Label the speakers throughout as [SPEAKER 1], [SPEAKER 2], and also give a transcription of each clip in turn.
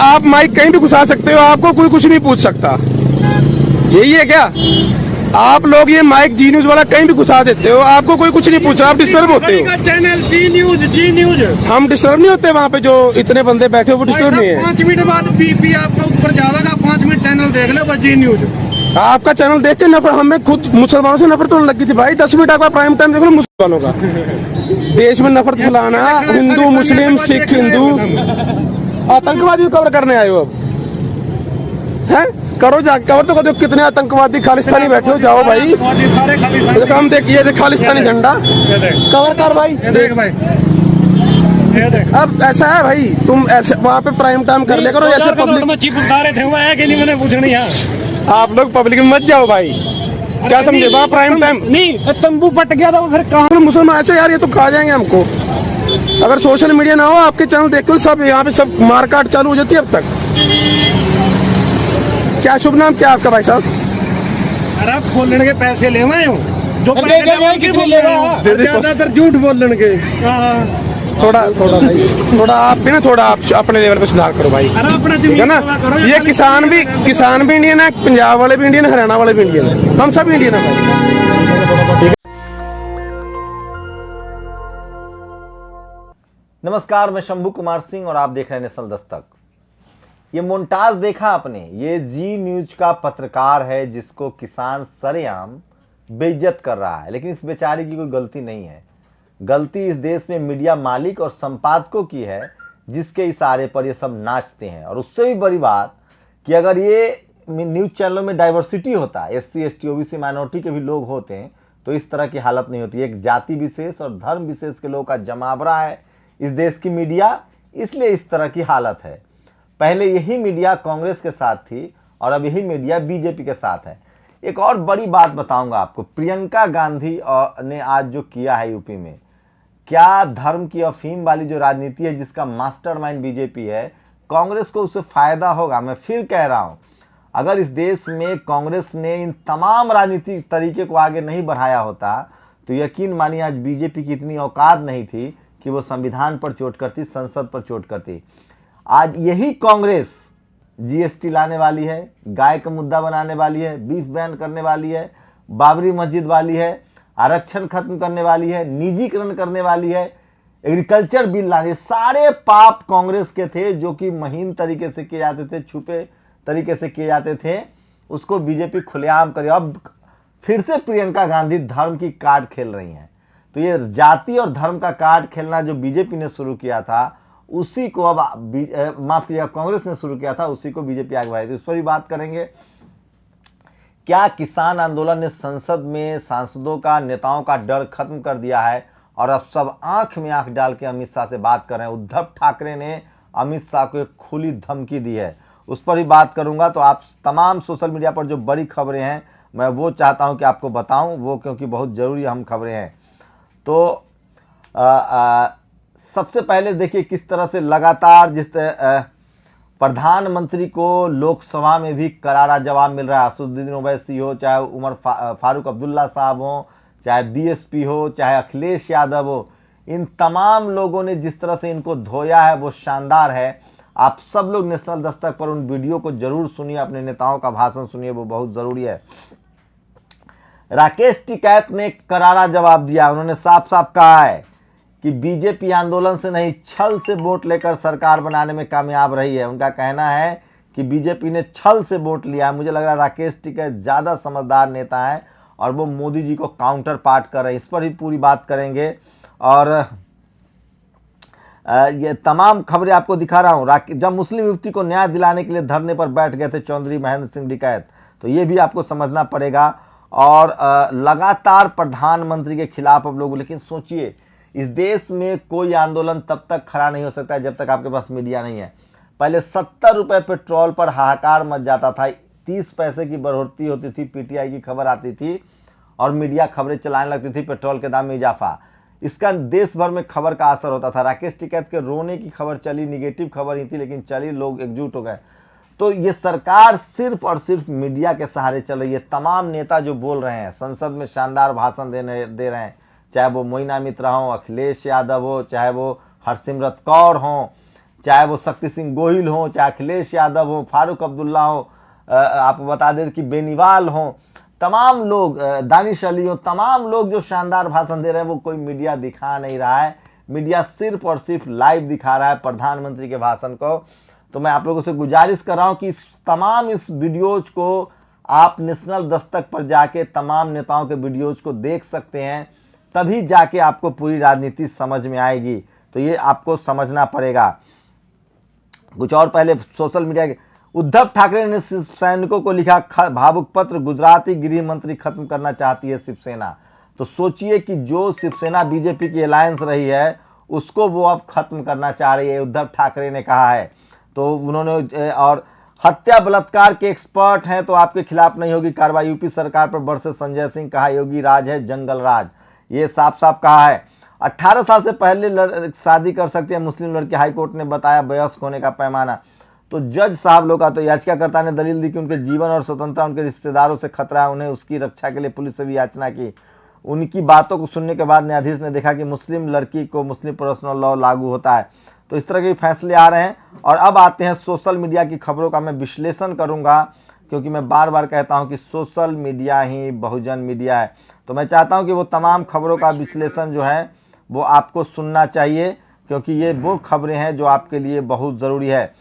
[SPEAKER 1] आप माइक कहीं भी घुसा सकते हो, आपको कोई कुछ नहीं पूछ सकता। यही है क्या? आप लोग ये माइक जी न्यूज वाला कहीं भी घुसा देते हो, आपको कोई कुछ नहीं पूछा, आप डिस्टर्ब होते हो।
[SPEAKER 2] चैनल जी न्यूज
[SPEAKER 1] हम डिस्टर्ब नहीं होते वहाँ पे जो इतने बंदे बैठे हो, वो डिस्टर्ब नहीं है।
[SPEAKER 2] 5 मिनट बाद बीपी आपका ऊपर जाएगा, 5 मिनट चैनल देख लो, बस जी न्यूज।
[SPEAKER 1] आपका चैनल देख के नफरत, हमें खुद मुसलमानों से नफरत होने लगी थी भाई। 10 मिनट आपका प्राइम टाइम देख लो मुसलमानों का। देश में नफरत फैलाना, हिंदू मुस्लिम सिख हिंदू, आतंकवादी कवर करने आए हो अब हैं? करो जा, कवर तो कर दो। कितने आतंकवादी खालिस्तानी बैठे हो, जाओ भाई। देखो हम देखिए, देख खालिस्तानी झंडा कवर कर भाई,
[SPEAKER 2] देख भाई।
[SPEAKER 1] अब ऐसा है भाई, तुम ऐसे वहाँ पे प्राइम टाइम कर लिया करो, ऐसे पब्लिक
[SPEAKER 2] में चिप उतारे थे, वो है कि नहीं, मैंने पूछना है।
[SPEAKER 1] आप लोग पब्लिक में मत जाओ भाई। क्या समझे? वहाँ प्राइम टाइम
[SPEAKER 2] नहीं, तंबू पट गया था वो, फिर कहाँ?
[SPEAKER 1] मुसलमान ऐसे यार, ये तो खा जाएंगे हमको। अगर सोशल मीडिया ना हो, आपके चैनल देखो, सब यहाँ पे सब मारकाट चालू हो जाती है अब तक। क्या शुभ नाम क्या आपका भाई साहब?
[SPEAKER 2] अरे आप बोलने के पैसे ले आए हो, जो ज्यादातर झूठ बोलने के।
[SPEAKER 1] थोड़ा भाई, थोड़ा आप भी ना, थोड़ा आप अपने लेवल पे सुधार करो भाई, है ना? ये किसान भी इंडियन है, पंजाब वाले भी इंडियन, हरियाणा वाले भी इंडियन है, हम सब इंडियन है भाई।
[SPEAKER 3] नमस्कार, मैं शंभू कुमार सिंह और आप देख रहे हैं नेशनल दस्तक। ये मोन्टाज देखा आपने? ये जी न्यूज का पत्रकार है जिसको किसान सरेआम बेइज्जत कर रहा है, लेकिन इस बेचारे की कोई गलती नहीं है। गलती इस देश में मीडिया मालिक और संपादकों की है, जिसके इशारे पर ये सब नाचते हैं। और उससे भी बड़ी बात कि अगर ये न्यूज चैनलों में डाइवर्सिटी होता, SC ST OBC माइनॉरिटी के भी लोग होते हैं, तो इस तरह की हालत नहीं होती। एक जाति विशेष और धर्म विशेष के लोगों का जमावड़ा है इस देश की मीडिया, इसलिए इस तरह की हालत है। पहले यही मीडिया कांग्रेस के साथ थी और अब यही मीडिया बीजेपी के साथ है। एक और बड़ी बात बताऊंगा आपको, प्रियंका गांधी ने आज जो किया है यूपी में, क्या धर्म की अफीम वाली जो राजनीति है जिसका मास्टरमाइंड बीजेपी है, कांग्रेस को उससे फायदा होगा। मैं फिर कह रहा हूं, अगर इस देश में कांग्रेस ने इन तमाम राजनीतिक तरीके को आगे नहीं बढ़ाया होता तो यकीन मानिए आज बीजेपी की इतनी औकात नहीं थी कि वो संविधान पर चोट करती, संसद पर चोट करती। आज यही कांग्रेस GST लाने वाली है, गाय का मुद्दा बनाने वाली है, बीफ बैन करने वाली है, बाबरी मस्जिद वाली है, आरक्षण खत्म करने वाली है, निजीकरण करने वाली है, एग्रीकल्चर बिल लाने। सारे पाप कांग्रेस के थे जो कि महीन तरीके से किए जाते थे, छुपे तरीके से किए जाते थे, उसको बीजेपी खुलेआम करे। अब फिर से प्रियंका गांधी धर्म की कार्ड खेल रही हैं। तो ये जाति और धर्म का कार्ड खेलना जो बीजेपी ने शुरू किया था, उसी को अब माफ कीजिएगा कांग्रेस ने शुरू किया था, उसी को बीजेपी आगे बढ़ाई। तो इस पर भी बात करेंगे। क्या किसान आंदोलन ने संसद में सांसदों का, नेताओं का डर खत्म कर दिया है और अब सब आंख में आंख डाल के अमित शाह से बात कर रहे हैं? उद्धव ठाकरे ने अमित शाह को एक खुली धमकी दी है, उस पर भी बात करूंगा। तो आप तमाम सोशल मीडिया पर जो बड़ी खबरें हैं मैं वो चाहता हूं कि आपको बताऊं, वो क्योंकि बहुत जरूरी अहम खबरें हैं। तो सबसे पहले देखिए किस तरह से लगातार जिस प्रधानमंत्री को लोकसभा में भी करारा जवाब मिल रहा है। असदुद्दीन ओवैसी हो, चाहे उमर फारूक अब्दुल्ला साहब हो, चाहे BSP हो, चाहे अखिलेश यादव हो, इन तमाम लोगों ने जिस तरह से इनको धोया है वो शानदार है। आप सब लोग नेशनल दस्तक पर उन वीडियो को जरूर सुनिए, अपने नेताओं का भाषण सुनिए, वो बहुत जरूरी है। राकेश टिकैत ने करारा जवाब दिया। उन्होंने साफ साफ कहा है कि बीजेपी आंदोलन से नहीं, छल से वोट लेकर सरकार बनाने में कामयाब रही है। उनका कहना है कि बीजेपी ने छल से वोट लिया है। मुझे लग रहा है राकेश टिकैत ज़्यादा समझदार नेता है और वो मोदी जी को काउंटर पार्ट कर रहे हैं। इस पर भी पूरी बात करेंगे और ये तमाम खबरें आपको दिखा रहा हूँ। जब मुस्लिम युवती को न्याय दिलाने के लिए धरने पर बैठ गए थे चौधरी महेंद्र सिंह टिकैत, तो ये भी आपको समझना पड़ेगा। और लगातार प्रधानमंत्री के खिलाफ अब लोग, लेकिन सोचिए इस देश में कोई आंदोलन तब तक खड़ा नहीं हो सकता है जब तक आपके पास मीडिया नहीं है। पहले 70 रुपए पेट्रोल पर हाहाकार मच जाता था, 30 पैसे की बढ़ोतरी होती थी, PTI की खबर आती थी और मीडिया खबरें चलाने लगती थी पेट्रोल के दाम में इजाफा। इसका देश भर में खबर का असर होता था। राकेश टिकैत के रोने की खबर चली, निगेटिव खबर ही थी, लेकिन चली, लोग एकजुट हो गए। तो ये सरकार सिर्फ और सिर्फ मीडिया के सहारे चल रही है। तमाम नेता जो बोल रहे हैं, संसद में शानदार भाषण दे रहे हैं, चाहे वो मोइना मित्रा हो, अखिलेश यादव हो, चाहे वो हरसिमरत कौर हो, चाहे वो शक्ति सिंह गोहिल हो, चाहे अखिलेश यादव हो, फारूक अब्दुल्ला हो, आपको बता दें कि बेनीवाल हो, तमाम लोग, दानिश अली हो, तमाम लोग जो शानदार भाषण दे रहे हैं वो कोई मीडिया दिखा नहीं रहा है। मीडिया सिर्फ और सिर्फ लाइव दिखा रहा है प्रधानमंत्री के भाषण को। तो मैं आप लोगों से गुजारिश कर रहा हूं कि इस वीडियोज को आप नेशनल दस्तक पर जाके तमाम नेताओं के वीडियोज को देख सकते हैं, तभी जाके आपको पूरी राजनीति समझ में आएगी। तो ये आपको समझना पड़ेगा। कुछ और पहले सोशल मीडिया के उद्धव ठाकरे ने सैनिकों को लिखा भावुक पत्र, गुजराती गृह मंत्री खत्म करना चाहती है शिवसेना। तो सोचिए कि जो शिवसेना बीजेपी की अलायंस रही है उसको वो अब खत्म करना चाह रही है, उद्धव ठाकरे ने कहा है। तो उन्होंने, और हत्या बलात्कार के एक्सपर्ट हैं तो आपके खिलाफ नहीं होगी कार्रवाई, यूपी सरकार पर बरसे संजय सिंह, कहा योगी राज है जंगल राज, ये साफ साफ कहा है। 18 साल से पहले शादी कर सकते हैं मुस्लिम लड़के, हाईकोर्ट ने बताया वयस्क होने का पैमाना। तो जज साहब लोग का, तो याचिकाकर्ता ने दलील दी कि उनके जीवन और स्वतंत्रता उनके रिश्तेदारों से खतरा है, उन्हें उसकी रक्षा के लिए पुलिस से भी याचना की। उनकी बातों को सुनने के बाद न्यायाधीश ने देखा कि मुस्लिम लड़की को मुस्लिम पर्सनल लॉ लागू होता है। तो इस तरह के फैसले आ रहे हैं। और अब आते हैं सोशल मीडिया की खबरों का मैं विश्लेषण करूंगा, क्योंकि मैं बार बार कहता हूं कि सोशल मीडिया ही बहुजन मीडिया है। तो मैं चाहता हूं कि वो तमाम खबरों का विश्लेषण जो है वो आपको सुनना चाहिए, क्योंकि ये वो खबरें हैं जो आपके लिए बहुत जरूरी है।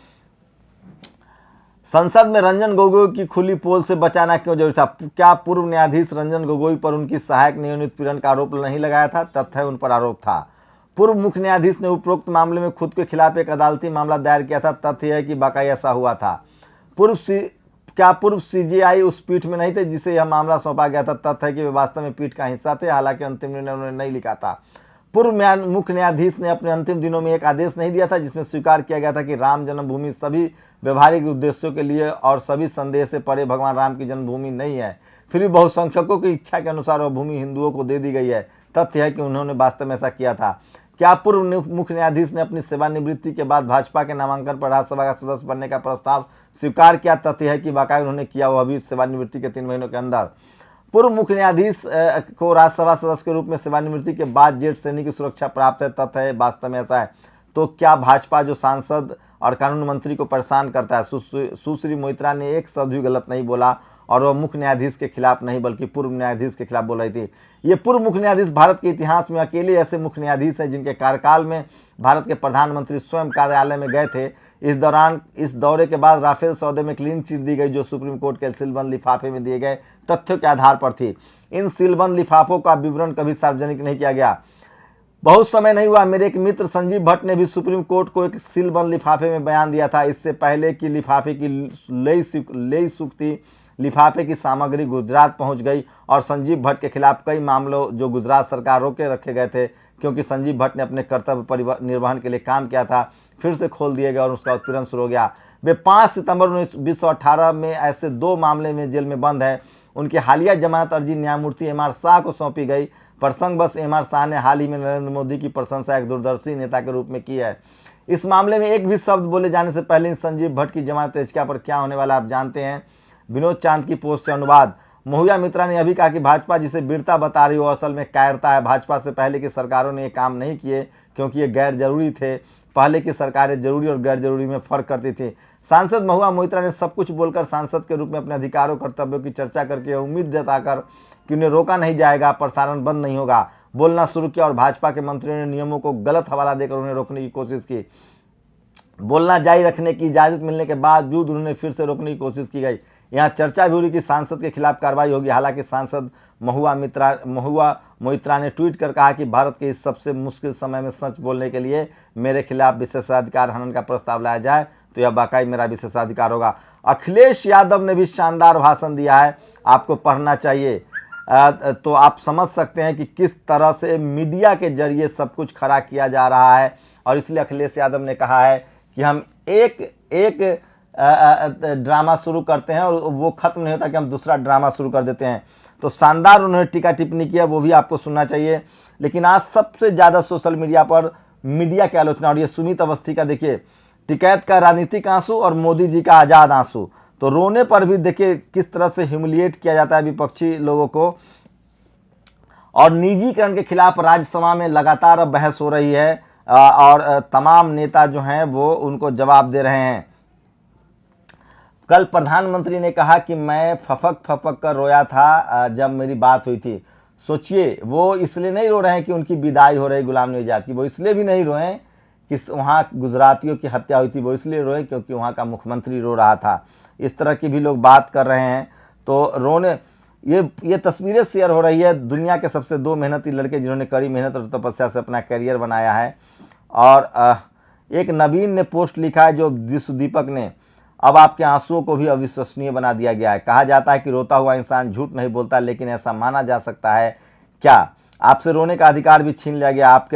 [SPEAKER 3] संसद में रंजन गोगोई की खुली पोल से बचाना क्यों जरूरी था? क्या पूर्व न्यायाधीश रंजन गोगोई पर उनकी सहायक ने यौन उत्पीड़न का आरोप नहीं लगाया था? तथ्य है उन पर आरोप था। पूर्व मुख्य न्यायाधीश ने उपरोक्त मामले में खुद के खिलाफ एक अदालती मामला दायर किया था। तथ्य है कि वाकई ऐसा हुआ था। पूर्व सीजेआई उस पीठ में नहीं थे जिसे यह मामला सौंपा गया था? तथ्य है कि वे वास्तव में पीठ का हिस्सा थे, हालांकि अंतिम निर्णय उन्होंने नहीं लिखा था। पूर्व मुख्य न्यायाधीश ने अपने अंतिम दिनों में एक आदेश नहीं दिया था जिसमें स्वीकार किया गया था कि राम जन्मभूमि सभी व्यवहारिक उद्देश्यों के लिए और सभी संदेह से परे भगवान राम की जन्मभूमि नहीं है। फिर भी बहुसंख्यकों की इच्छा के अनुसार वह भूमि हिंदुओं को दे दी गई है। तथ्य है कि उन्होंने वास्तव में ऐसा किया था। क्या पूर्व मुख्य न्यायाधीश ने अपनी सेवानिवृत्ति के बाद भाजपा के नामांकन पर राज्यसभा का सदस्य बनने का प्रस्ताव स्वीकार किया? तथ्य है कि वाकई उन्होंने किया, वह भी सेवानिवृत्ति के 3 महीनों के अंदर। पूर्व मुख्य न्यायाधीश को राज्यसभा सदस्य के रूप में सेवानिवृत्ति के बाद जेठ श्रेणी की सुरक्षा प्राप्त है। तथ्य है वास्तव में ऐसा है। तो क्या भाजपा जो सांसद और कानून मंत्री को परेशान करता है? सुश्री मोइत्रा ने एक शब्द भी गलत नहीं बोला, और वह मुख्य न्यायाधीश के खिलाफ नहीं बल्कि पूर्व न्यायाधीश के खिलाफ बोल रही थी। ये पूर्व मुख्य न्यायाधीश भारत के इतिहास में अकेले ऐसे मुख्य न्यायाधीश हैं जिनके कार्यकाल में भारत के प्रधानमंत्री स्वयं कार्यालय में गए थे। इस दौरे के बाद राफेल सौदे में क्लीन चिट दी गई, जो सुप्रीम कोर्ट के सीलबंद लिफाफे में दिए गए तथ्यों के आधार पर थी। इन सीलबंद लिफाफों का विवरण कभी सार्वजनिक नहीं किया गया। बहुत समय नहीं हुआ, मेरे एक मित्र संजीव भट्ट ने भी सुप्रीम कोर्ट को एक सीलबंद लिफाफे में बयान दिया था। इससे पहले कि लिफाफे की लई सूखती, लिफाफे की सामग्री गुजरात पहुंच गई और संजीव भट्ट के खिलाफ कई मामलों जो गुजरात सरकार रोके रखे गए थे क्योंकि संजीव भट्ट ने अपने कर्तव्य निर्वहन के लिए काम किया था, फिर से खोल दिए गए और उसका उत्पीड़न शुरू हो गया। वे 5 सितंबर 1918 में ऐसे 2 मामले में जेल में बंद है। उनकी हालिया जमानत अर्जी न्यायमूर्ति एम.आर. शाह को सौंपी गई। प्रसंगवश एम.आर. शाह ने हाल ही में नरेंद्र मोदी की प्रशंसा एक दूरदर्शी नेता के रूप में की है। इस मामले में एक भी शब्द बोले जाने से पहले संजीव भट्ट की जमानत याचिका पर क्या होने वाला आप जानते हैं। विनोद चांद की पोस्ट से अनुवाद। महुआ मित्रा ने अभी कहा कि भाजपा जिसे वीरता बता रही हो असल में कायरता है। भाजपा से पहले की सरकारों ने ये काम नहीं किए क्योंकि ये गैर जरूरी थे। पहले की सरकारें जरूरी और गैर जरूरी में फर्क करती थी। सांसद महुआ मोइत्रा ने सब कुछ बोलकर सांसद के रूप में अपने अधिकारों कर्तव्यों की चर्चा करके उम्मीद जताकर कि उन्हें रोका नहीं जाएगा, प्रसारण बंद नहीं होगा, बोलना शुरू किया और भाजपा के मंत्रियों ने नियमों को गलत हवाला देकर उन्हें रोकने की कोशिश की। बोलना जारी रखने की इजाजत मिलने के बावजूद उन्हें फिर से रोकने की कोशिश की गई। यहाँ चर्चा भी हुई कि सांसद के खिलाफ कार्रवाई होगी। हालांकि सांसद महुआ मोइत्रा ने ट्वीट कर कहा कि भारत के इस सबसे मुश्किल समय में सच बोलने के लिए मेरे खिलाफ विशेषाधिकार हनन का प्रस्ताव लाया जाए तो यह वाकई मेरा विशेषाधिकार होगा। अखिलेश यादव ने भी शानदार भाषण दिया है, आपको पढ़ना चाहिए। तो आप समझ सकते हैं कि किस तरह से मीडिया के जरिए सब कुछ खड़ा किया जा रहा है। और इसलिए अखिलेश यादव ने कहा है कि हम एक ड्रामा शुरू करते हैं और वो खत्म नहीं होता कि हम दूसरा ड्रामा शुरू कर देते हैं। तो शानदार उन्होंने टीका टिप्पणी किया, वो भी आपको सुनना चाहिए। लेकिन आज सबसे ज़्यादा सोशल मीडिया पर मीडिया की आलोचना, और ये सुमित अवस्थी का देखिए, टिकैत का राजनीतिक आंसू और मोदी जी का आज़ाद आंसू। तो रोने पर भी देखिए किस तरह से ह्यूमिलिएट किया जाता है विपक्षी लोगों को। और निजीकरण के खिलाफ राज्यसभा में लगातार अब बहस हो रही है। और तमाम नेता जो हैं वो उनको जवाब दे रहे हैं। कल प्रधानमंत्री ने कहा कि मैं फपक कर रोया था जब मेरी बात हुई थी। सोचिए, वो इसलिए नहीं रो रहे हैं कि उनकी विदाई हो रही गुलाम नबी आज़ाद की, वो इसलिए भी नहीं रोए कि वहाँ गुजरातियों की हत्या हुई थी, वो इसलिए रोए क्योंकि वहाँ का मुख्यमंत्री रो रहा था। इस तरह की भी लोग बात कर रहे हैं। तो रोने ये तस्वीरें शेयर हो रही है दुनिया के सबसे 2 मेहनती लड़के जिन्होंने कड़ी मेहनत और तपस्या से अपना करियर बनाया है। और एक नवीन ने पोस्ट लिखा है जो विश्व दीपक ने, अब आपके आंसुओं को भी अविश्वसनीय बना दिया गया है। कहा जाता है कि रोता हुआ इंसान झूठ नहीं बोलता, लेकिन ऐसा माना जा सकता है क्या? आपसे रोने का अधिकार भी छीन लिया गया। आप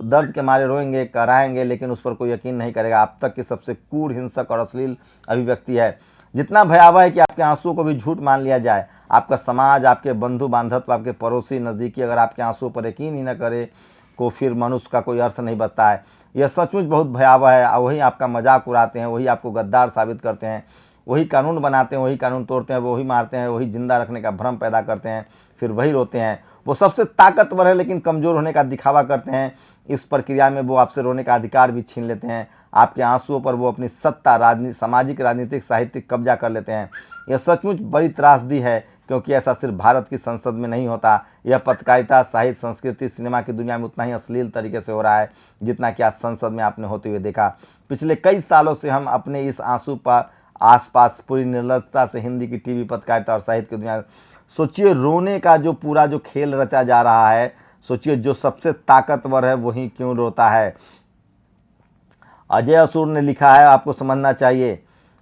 [SPEAKER 3] दर्द के मारे रोएंगे, कराएंगे, लेकिन उस पर कोई यकीन नहीं करेगा। अब तक की सबसे क्रूर, हिंसक और अश्लील अभिव्यक्ति है। जितना भयावह है कि आपके आंसुओं को भी झूठ मान लिया जाए। आपका समाज, आपके बंधु बांधव, आपके पड़ोसी, नज़दीकी अगर आपके आंसुओं पर यकीन ही न करे को फिर मनुष्य का कोई अर्थ नहीं बचता है। यह सचमुच बहुत भयावह है। वही आपका मजाक उड़ाते हैं, वही आपको गद्दार साबित करते हैं, वही कानून बनाते हैं, वही कानून तोड़ते हैं, वही मारते हैं, वही जिंदा रखने का भ्रम पैदा करते हैं, फिर वही रोते हैं। वो सबसे ताकतवर है लेकिन कमज़ोर होने का दिखावा करते हैं। इस प्रक्रिया में वो आपसे रोने का अधिकार भी छीन लेते हैं। आपके आंसुओं पर वो अपनी सत्ता, सामाजिक, राजनीतिक, साहित्यिक कब्जा कर लेते हैं। यह सचमुच बड़ी त्रासदी है, क्योंकि ऐसा सिर्फ भारत की संसद में नहीं होता। यह पत्रकारिता, साहित्य, संस्कृति, सिनेमा की दुनिया में उतना ही अश्लील तरीके से हो रहा है जितना कि आज संसद में आपने होते हुए देखा। पिछले कई सालों से हम अपने इस आंसू पर आसपास पूरी निर्लजता से हिंदी की टीवी, पत्रकारिता और साहित्य की दुनिया, सोचिए रोने का जो पूरा जो खेल रचा जा रहा है। सोचिए, जो सबसे ताकतवर है वही क्यों रोता है। अजय असूर ने लिखा है, आपको समझना चाहिए,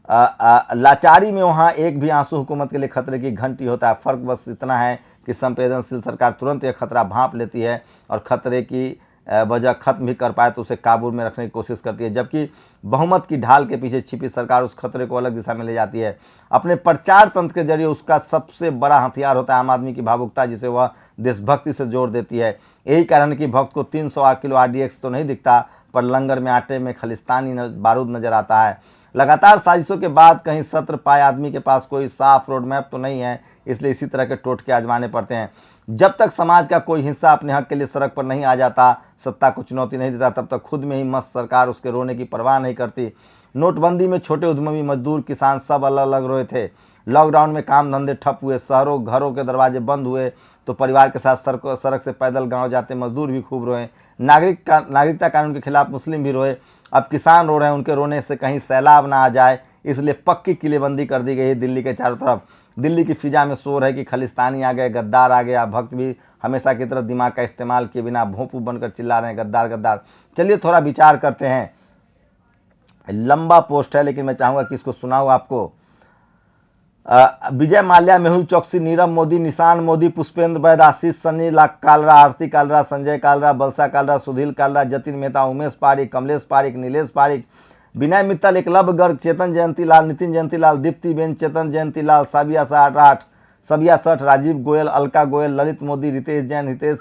[SPEAKER 3] लाचारी में वहाँ एक भी आंसू हुकूमत के लिए खतरे की घंटी होता है। फर्क बस इतना है कि संवेदनशील सरकार तुरंत यह खतरा भांप लेती है और खतरे की वजह खत्म भी कर पाए तो उसे काबू में रखने की कोशिश करती है, जबकि बहुमत की ढाल के पीछे छिपी सरकार उस खतरे को अलग दिशा में ले जाती है। अपने प्रचार तंत्र के जरिए उसका सबसे बड़ा हथियार होता है आम आदमी की भावुकता, जिसे वह देशभक्ति से जोड़ देती है। यही कारण है कि भक्त को 300 किलो RDX तो नहीं दिखता, पर लंगर में आटे में खालिस्तानी बारूद नजर आता है। लगातार साजिशों के बाद कहीं सत्र पाए आदमी के पास कोई साफ रोड मैप तो नहीं है, इसलिए इसी तरह के टोटके आजमाने पड़ते हैं। जब तक समाज का कोई हिस्सा अपने हक के लिए सड़क पर नहीं आ जाता, सत्ता को चुनौती नहीं देता, तब तक खुद में ही मस्त सरकार उसके रोने की परवाह नहीं करती। नोटबंदी में छोटे उद्यमी, मजदूर, किसान सब अलग अलग रोए थे। लॉकडाउन में काम धंधे ठप हुए, शहरों घरों के दरवाजे बंद हुए तो परिवार के साथ सड़क से पैदल गांव जाते मजदूर भी खूब रोए। नागरिकता कानून के खिलाफ मुस्लिम भी रोए। अब किसान रो रहे हैं, उनके रोने से कहीं सैलाब ना आ जाए, इसलिए पक्की किलेबंदी कर दी गई है दिल्ली के चारों तरफ। दिल्ली की फिजा में शोर है कि खालिस्तानी आ गए, गद्दार आ गया। भक्त भी हमेशा की तरह दिमाग का इस्तेमाल किए बिना भोंपू बनकर चिल्ला रहे हैं, गद्दार गद्दार। चलिए थोड़ा विचार करते हैं। लंबा पोस्ट है लेकिन मैं चाहूंगा कि इसको सुनाऊं आपको। विजय माल्या, मेहुल चौकसी, नीरव मोदी, निशान मोदी, पुष्पेंद्र वैद, आशीष सन्नी, कालरा, आरती कालरा, संजय कालरा, बलसा कालरा, सुधील कालरा, जतिन मेहता, उमेश पारिक, कमलेश पारिक, नीलेश पारिक, विनय मित्तल, एकलव्य गर्ग, चेतन जयंतीलाल, नितिन जयंतीलाल, दीप्ति बेन, चेतन जयंतीलाल, साबिया सठ, राजीव गोयल, अलका गोयल, ललित मोदी, रितेश जैन, हितेश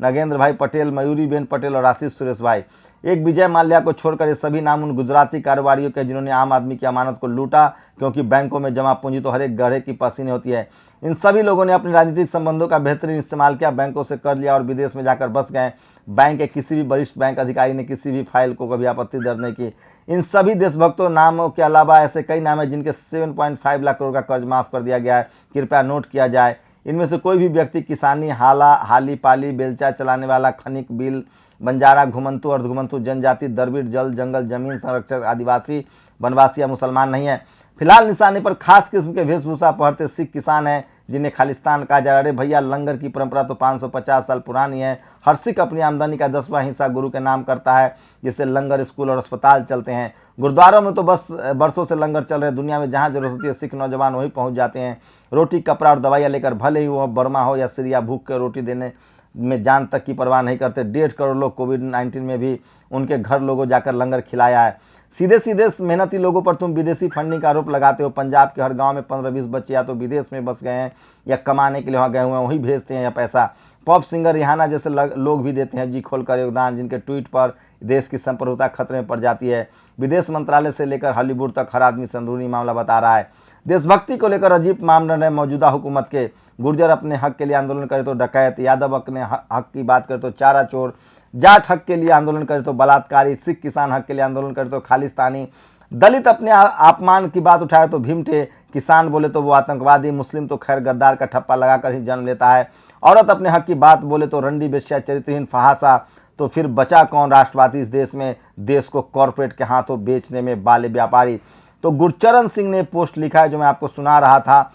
[SPEAKER 3] नगेंद्र भाई पटेल, मयूरी बेन पटेल और आशीष सुरेश भाई। एक विजय माल्या को छोड़कर ये सभी नाम उन गुजराती कारोबारियों के जिन्होंने आम आदमी की अमानत को लूटा, क्योंकि बैंकों में जमा पूंजी तो हर एक गधे की पसीने होती है। इन सभी लोगों ने अपने राजनीतिक संबंधों का बेहतरीन इस्तेमाल किया, बैंकों से कर्ज लिया और विदेश में जाकर बस गए। बैंक के किसी भी वरिष्ठ बैंक अधिकारी ने किसी भी फाइल को कभी आपत्ति दर्ज नहीं की। इन सभी देशभक्तों नामों के अलावा ऐसे कई नाम हैं जिनके 7.5 लाख करोड़ का कर्ज माफ कर दिया गया है, कृपया नोट किया जाए। इनमें से कोई भी व्यक्ति किसानी, हाली पाली, बेलचा चलाने वाला, खनिक, बिल, बंजारा, घुमंतु, अर्धघुमंतु, जनजाति, दरबीर, जल जंगल जमीन संरक्षक, आदिवासी, वनवासी या मुसलमान नहीं है। फिलहाल निशाने पर खास किस्म के वेशभूषा पहनते सिख किसान हैं जिन्हें खालिस्तान कहा जा रहा है। अरे भैया, लंगर की परंपरा तो 550 साल पुरानी है। हर सिख अपनी आमदनी का 10वां हिस्सा गुरु के नाम करता है, जिससे लंगर, स्कूल और अस्पताल चलते हैं। गुरुद्वारों में तो बस बरसों से लंगर चल रहे। दुनिया में जहाँ जरूरत होती है सिख नौजवान वहीं पहुँच जाते हैं, रोटी, कपड़ा और दवाइयाँ लेकर। भले ही वो बर्मा हो या सीरिया, भूख के रोटी देने में जान तक की परवाह नहीं करते। 1.5 करोड़ लोग कोविड-19 में भी उनके घर लोगों जाकर लंगर खिलाया है। सीधे सीधे मेहनती लोगों पर तुम विदेशी फंडिंग का आरोप लगाते हो। पंजाब के हर गांव में 15-20 बच्चे या तो विदेश में बस गए हैं या कमाने के लिए वहाँ गए हुए हैं, वहीं भेजते हैं या पैसा। पॉप सिंगर रिहाना जैसे लोग भी देते हैं जी खोलकर योगदान, जिनके ट्वीट पर देश की संप्रभुता खतरे में पड़ जाती है। विदेश मंत्रालय से लेकर हॉलीवुड तक हर आदमी संदूरी मामला बता रहा है। देशभक्ति को लेकर अजीब मानदंड है मौजूदा हुकूमत के। गुर्जर अपने हक के लिए आंदोलन करे तो डकैत, यादव अपने हक की बात करे तो चारा चोर, जाट हक के लिए आंदोलन करे तो बलात्कारी, सिख किसान हक के लिए आंदोलन करे तो खालिस्तानी, दलित अपने अपमान की बात उठाए तो भीमटे, किसान बोले तो वो आतंकवादी, मुस्लिम तो खैर गद्दार का ठप्पा लगाकर ही जन्म लेता है, औरत अपने हक की बात बोले तो रंडी, बेश्या, चरित्रहीन, फहासा, तो फिर बचा कौन राष्ट्रवादी इस देश में, देश को कॉरपोरेट के हाथों बेचने में बाले व्यापारी। तो गुरचरण सिंह ने पोस्ट लिखा है जो मैं आपको सुना रहा था,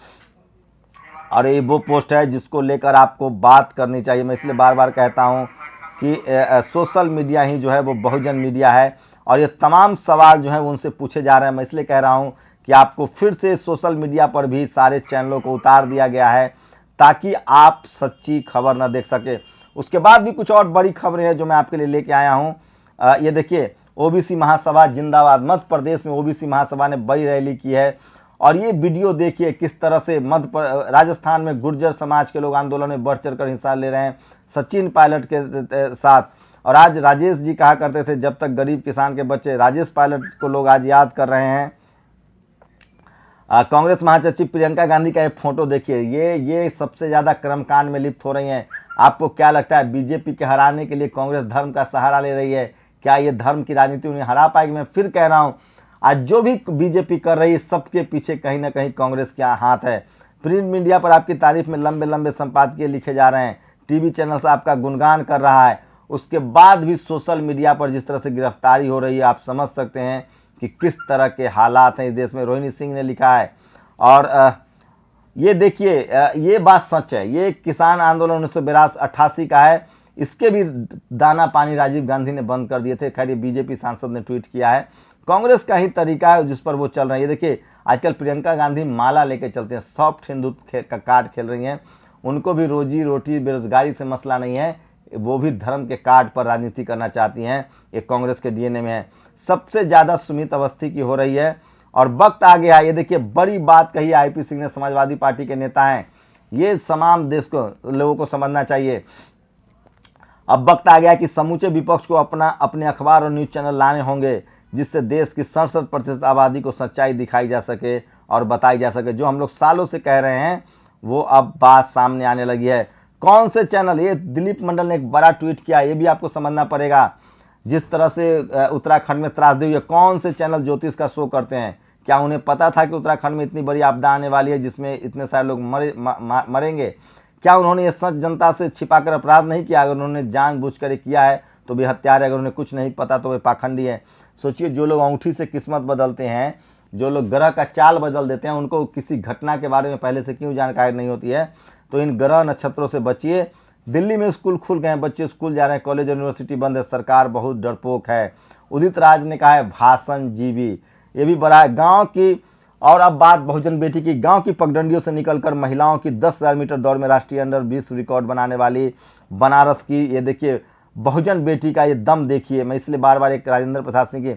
[SPEAKER 3] और ये वो पोस्ट है जिसको लेकर आपको बात करनी चाहिए। मैं इसलिए बार बार कहता हूँ कि सोशल मीडिया ही जो है वो बहुजन मीडिया है, और ये तमाम सवाल जो है उनसे पूछे जा रहे हैं। मैं इसलिए कह रहा हूँ कि आपको फिर से सोशल मीडिया पर भी सारे चैनलों को उतार दिया गया है ताकि आप सच्ची खबर न देख सके। उसके बाद भी कुछ और बड़ी खबरें हैं जो मैं आपके लिए लेके आया हूँ। ये देखिए, ओबीसी महासभा जिंदाबाद, मध्य प्रदेश में ओबीसी महासभा ने बड़ी रैली की है, और ये वीडियो देखिए किस तरह से राजस्थान में गुर्जर समाज के लोग आंदोलन में बढ़ चढ़कर हिस्सा ले रहे हैं सचिन पायलट के साथ। और आज राजेश जी कहा करते थे जब तक गरीब किसान के बच्चे, राजेश पायलट को लोग आज याद कर रहे हैं। कांग्रेस महासचिव प्रियंका गांधी का ये फोटो देखिए, ये सबसे ज्यादा कर्मकांड में लिप्त हो रही हैं। आपको क्या लगता है बीजेपी के हराने के लिए कांग्रेस धर्म का सहारा ले रही है? क्या ये धर्म की राजनीति उन्हें हरा पाएगी? मैं फिर कह रहा हूं, आज जो भी बीजेपी कर रही है सबके पीछे कहीं ना कहीं कांग्रेस का हाथ है। प्रिंट मीडिया पर आपकी तारीफ में लंबे लंबे संपादकीय लिखे जा रहे हैं, टीवी चैनल से आपका गुणगान कर रहा है, उसके बाद भी सोशल मीडिया पर जिस तरह से गिरफ्तारी हो रही है आप समझ सकते हैं कि किस तरह के हालात हैं इस देश में। रोहिणी सिंह ने लिखा है, और ये देखिए, ये बात सच है, ये किसान आंदोलन 1982-88 का है, इसके भी दाना पानी राजीव गांधी ने बंद कर दिए थे। खैर ये बीजेपी सांसद ने ट्वीट किया है, कांग्रेस का ही तरीका है जिस पर वो चल रहे हैं। ये देखिए, आजकल प्रियंका गांधी माला लेके चलते हैं, सॉफ्ट हिंदुत्व का कार्ड खेल रही हैं। उनको भी रोजी रोटी बेरोजगारी से मसला नहीं है, वो भी धर्म के कार्ड पर राजनीति करना चाहती हैं। ये कांग्रेस के डीएनए में है। सबसे ज्यादा सुमित अवस्थी की हो रही है, और वक्त आ गया। ये देखिए, बड़ी बात कही आईपी सिंह ने, समाजवादी पार्टी के नेता हैं, ये तमाम देश को लोगों को समझना चाहिए। अब वक्त आ गया कि समूचे विपक्ष को अपने अखबार और न्यूज चैनल लाने होंगे जिससे देश की 67% आबादी को सच्चाई दिखाई जा सके और बताई जा सके। जो हम लोग सालों से कह रहे हैं वो अब बात सामने आने लगी है। कौन से चैनल? ये दिलीप मंडल ने एक बड़ा ट्वीट किया, ये भी आपको समझना पड़ेगा। जिस तरह से उत्तराखंड में त्रासदी हुई है, कौन से चैनल ज्योतिष का शो करते हैं? क्या उन्हें पता था कि उत्तराखंड में इतनी बड़ी आपदा आने वाली है जिसमें इतने सारे लोग मरेंगे? क्या उन्होंने ये सच जनता से छिपाकर अपराध नहीं किया? अगर उन्होंने जानबूझकर किया है तो वे हत्यारे, अगर उन्हें कुछ नहीं पता तो वे पाखंडी है। सोचिए, जो लोग अंगूठी से किस्मत बदलते हैं, जो लोग ग्रह का चाल बदल देते हैं, उनको किसी घटना के बारे में पहले से क्यों जानकारी नहीं होती है? तो इन ग्रह नक्षत्रों से बचिए। दिल्ली में स्कूल खुल गए हैं, बच्चे स्कूल जा रहे हैं, कॉलेज यूनिवर्सिटी बंद है, सरकार बहुत डरपोक है। उदित राज ने कहा है भाषण जीवी, ये भी बड़ा है। गांव की, और अब बात बहुजन बेटी की, गांव की पगडंडियों से निकलकर महिलाओं की 10,000 मीटर दौड़ में राष्ट्रीय अंडर 20 रिकॉर्ड बनाने वाली बनारस की, ये देखिए बहुजन बेटी का ये दम देखिए। मैं इसलिए बार बार एक राजेंद्र प्रसाद सिंह की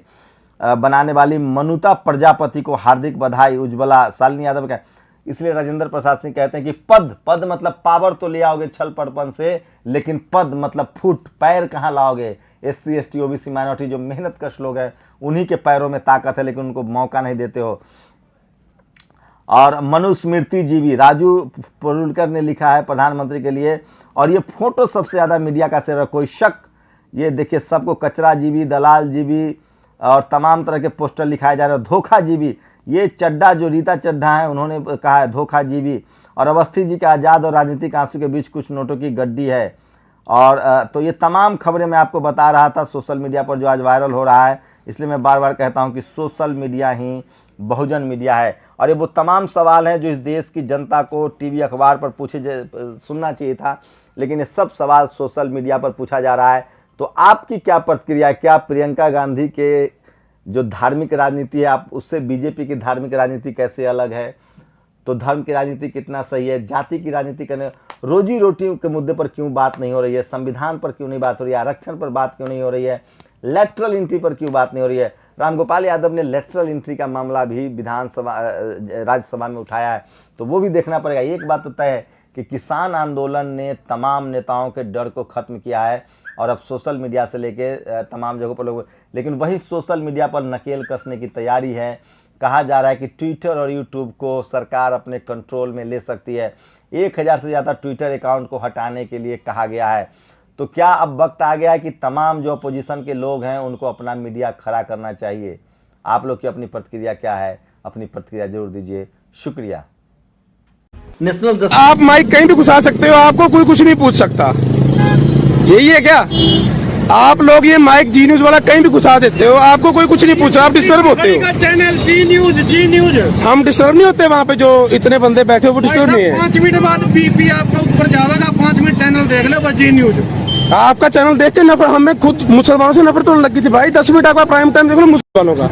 [SPEAKER 3] बनाने वाली मनुता प्रजापति को हार्दिक बधाई। उज्ज्वला, शालिनी यादव का, इसलिए राजेंद्र प्रसाद सिंह कहते हैं कि पद मतलब पावर तो ले आओगे छल पड़पन से, लेकिन पद मतलब फुट, पैर कहाँ लाओगे? SC ST OBC माइनॉरिटी जो मेहनत कश लोग हैं उन्हीं के पैरों में ताकत है, लेकिन उनको मौका नहीं देते हो। और मनुस्मृति जीवी राजू परुलकर ने लिखा है प्रधानमंत्री के लिए, और ये फोटो सबसे ज्यादा मीडिया का शेयर है, कोई शक? ये देखिए, सबको कचरा जीवी, दलाल जीवी और तमाम तरह के पोस्टर लिखाए जा रहे हैं। धोखा जीवी, ये चड्ढा जो रीता चड्ढा है उन्होंने कहा है धोखा जीवी। और अवस्थी जी के आजाद और राजनीतिक आंसू के बीच कुछ नोटों की गड्डी है। और तो ये तमाम खबरें मैं आपको बता रहा था सोशल मीडिया पर जो आज वायरल हो रहा है। इसलिए मैं बार बार कहता हूं कि सोशल मीडिया ही बहुजन मीडिया है, और ये वो तमाम सवाल हैं जो इस देश की जनता को टीवी अखबार पर सुनना चाहिए था, लेकिन ये सब सवाल सोशल मीडिया पर पूछा जा रहा है। तो आपकी क्या प्रतिक्रिया है? क्या प्रियंका गांधी के जो धार्मिक राजनीति है, आप उससे बीजेपी की धार्मिक राजनीति कैसे अलग है? तो धर्म की राजनीति कितना सही है? जाति की राजनीति करने, रोजी रोटी के मुद्दे पर क्यों बात नहीं हो रही है? संविधान पर क्यों नहीं बात हो रही है? आरक्षण पर बात क्यों नहीं हो रही है? लेटरल एंट्री पर क्यों बात नहीं हो रही है? रामगोपाल यादव ने लेटरल एंट्री का मामला भी राज्यसभा में उठाया है, तो वो भी देखना पड़ेगा। एक बात तो तय है कि किसान आंदोलन ने तमाम नेताओं के डर को खत्म किया है, और अब सोशल मीडिया से लेके तमाम जगहों पर लोग, लेकिन वही सोशल मीडिया पर नकेल कसने की तैयारी है। कहा जा रहा है कि ट्विटर और यूट्यूब को सरकार अपने कंट्रोल में ले सकती है। 1000 से ज़्यादा ट्विटर अकाउंट को हटाने के लिए कहा गया है। तो क्या अब वक्त आ गया है कि तमाम जो अपोजिशन के लोग हैं उनको अपना मीडिया खड़ा करना चाहिए? आप लोग की अपनी प्रतिक्रिया क्या है? अपनी प्रतिक्रिया जरूर दीजिए। शुक्रिया। नेशनल
[SPEAKER 1] आप माइक कहीं भी घुसा सकते हो, आपको कोई कुछ नहीं पूछ सकता। यही है क्या? आप लोग ये माइक जी न्यूज वाला कहीं भी घुसा देते हो, आपको कोई कुछ नहीं पूछा, आप डिस्टर्ब होते हो।
[SPEAKER 2] चैनल जी न्यूज
[SPEAKER 1] हम डिस्टर्ब नहीं होते वहाँ पे जो इतने बंदे बैठे हो, वो डिस्टर्ब नहीं है।
[SPEAKER 2] 5 मिनट बाद बीपी आपका ऊपर जाएगा। 5 मिनट चैनल देख लो, जी न्यूज।
[SPEAKER 1] आपका चैनल देख के नफरत, हमें खुद मुसलमानों से नफरत होने लगी थी भाई। 10 मिनट आपका प्राइम टाइम देख लो मुसलमानों का।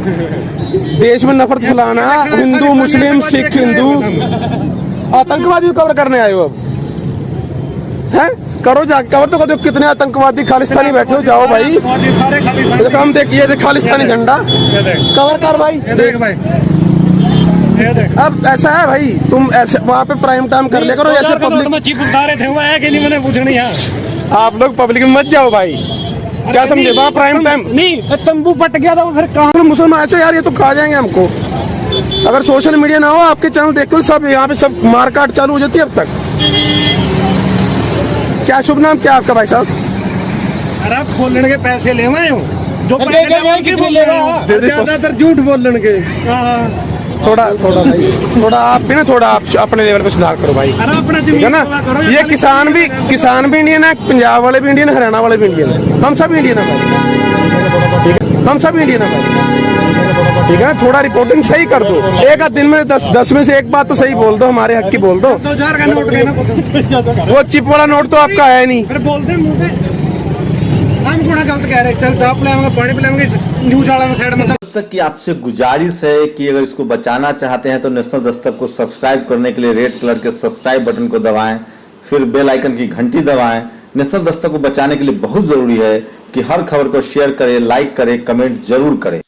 [SPEAKER 1] देश में नफरत फैलाना, हिंदू मुस्लिम सिख हिंदू आतंकवादी कवर करने आए हो अब हैं? करो जा, कवर तो कर दो। कितने आतंकवादी खालिस्तानी बैठे हो, जाओ भाई। देखो हम देखिए खालिस्तानी झंडा कवर कर भाई।
[SPEAKER 2] देख भाई,
[SPEAKER 1] अब ऐसा है भाई, तुम ऐसे वहाँ पे प्राइम टाइम कर लिया करो। ऐसे पब्लिक
[SPEAKER 2] में चिप उतारे थे हुआ है कि नहीं, मैंने पूछनी है।
[SPEAKER 1] आप लोग पब्लिक में मत जाओ भाई। क्या समझे? वहाँ प्राइम टाइम
[SPEAKER 2] नहीं, तंबू पट गया था फिर कहाँ?
[SPEAKER 1] मुसलमान ऐसे यार, ये तो खा जाएंगे हमको। अगर सोशल मीडिया ना हो, आपके चैनल देखो सब यहाँ पे सब मारकाट चालू हो जाती है अब तक। क्या शुभ नाम क्या आपका भाई साहब?
[SPEAKER 2] अरे आप बोलने के पैसे ले आए हो, जो ज्यादातर झूठ बोलने के।
[SPEAKER 1] थोड़ा भाई, थोड़ा आप भी ना, थोड़ा आप अपने लेवल पे सुधार करो भाई,
[SPEAKER 2] अरे अपना
[SPEAKER 1] ठीक है ना? ये किसान भी इंडियन है, पंजाब वाले भी इंडियन है, हरियाणा वाले भी इंडियन है। हम सब इंडियन है भाई, हम सब इंडियन है भाई, ठीक है ना? थोड़ा रिपोर्टिंग सही कर दो। एक आध दिन में 10 में से एक बात तो सही बोल दो, हमारे हक की बोल दो।
[SPEAKER 2] 2000 का नोट लेना,
[SPEAKER 1] वो चिप वाला नोट तो आपका है नहीं।
[SPEAKER 2] फिर बोलते मुंह पे हम गुना गलत कह रहे। चल चाप पिलाएंगे, पानी पिलाएंगे, न्यूज वाला साइड में।
[SPEAKER 3] दस्तक की आपसे गुजारिश है कि अगर इसको बचाना चाहते हैं तो नेशनल दस्तक को सब्सक्राइब करने के लिए रेड कलर के सब्सक्राइब बटन को दबाएं, फिर बेल आइकन की घंटी दबाएं। नेशनल दस्तक को बचाने के लिए बहुत जरूरी है कि हर खबर को शेयर करें, लाइक करें, कमेंट जरूर करें।